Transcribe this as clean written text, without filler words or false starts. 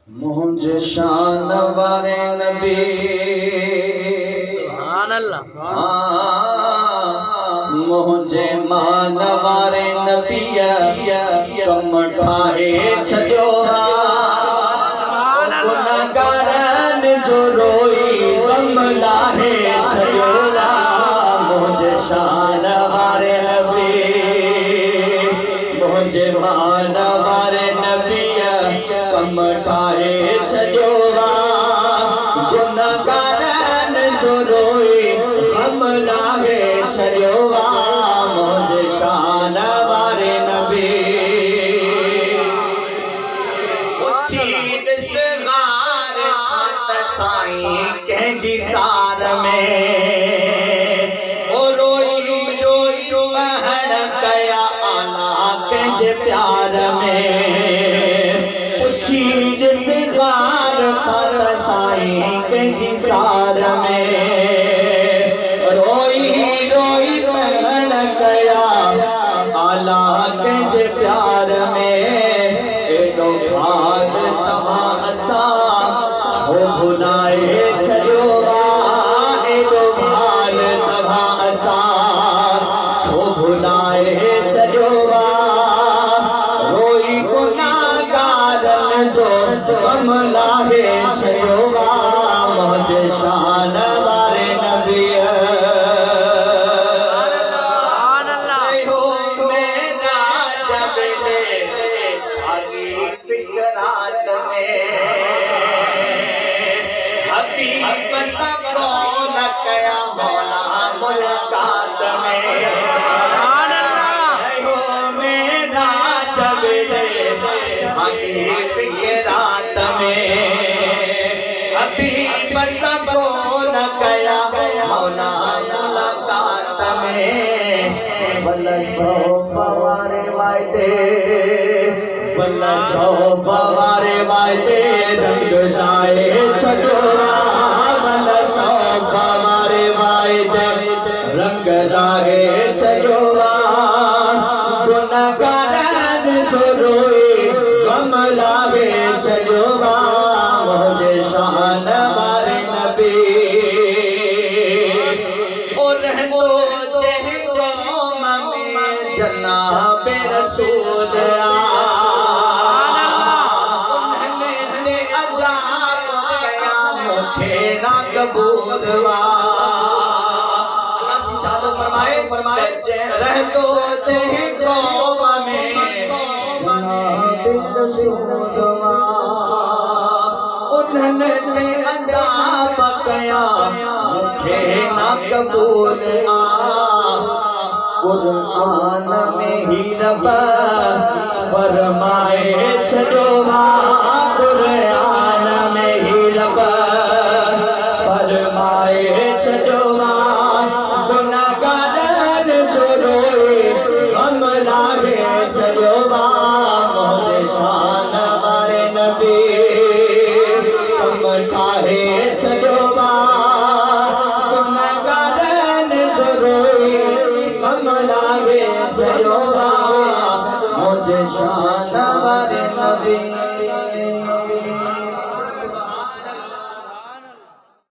मुझे शान वारे नबी सुभान अल्लाह। मुझे मान वारे नबिया कम ठाहे छॾियो गुनहगारन जो रोई गम लाहे छॾियो मुझे शान वारे नबी मुझे मान वारे नबिया कम ठाहे छॾियो गुनहगारन जो रोई गम लाहे छॾियो मुझे शान वारे नबी साईं कंहिंजी सार में ओ रोई रोई महण कया आला कंहिंजे प्यार में पुछी ॾिसगार कर साईं कंहिंजी सार में रोई रोई महण कया आला कंहिंजे प्यार में एॾो भाग तव्हां असां छो भुलाए छॾियो एॾो भाल तव्हां असां छो भुलाए छॾियो रोई गुनहगारन जो गम लाहे छॾियो मुंहिंजे शान वारे नबीअ फिकरात में हबीब सबको न कया मौला मुलाकात में हो मेरा चबले सागी फिकरात में हबीब सबको न कया मौला मुलाकात में बल सौ वारे वायदे बल सौ वारे वायदे रंग लाए छॾियो बल सौ वारे वायदे रंग लाए छॾियो गुनहगारन जो रोई गम लाहे छॾियो मुंहिंजे शान वारे नबी ओ रहंदो जंहिं क़ौम में जनाब रसूल कबूल फरमाए रहतो जंहिं क़ौम में जनाब रसूल उन्हनि ते अज़ाब कया मूंखे न कबूल क़ुरान में ही रब फरमाए छॾियो क़ुरान में ही रब फरमाए छॾियो गुनहगारन जो रोई गम लाहे छॾियो मुंहिंजे शान वारे नबी कम ठाहे छॾियो गुनहगारन जो रोई गम लाहे छॾियो मुंहिंजे शान वारे नबी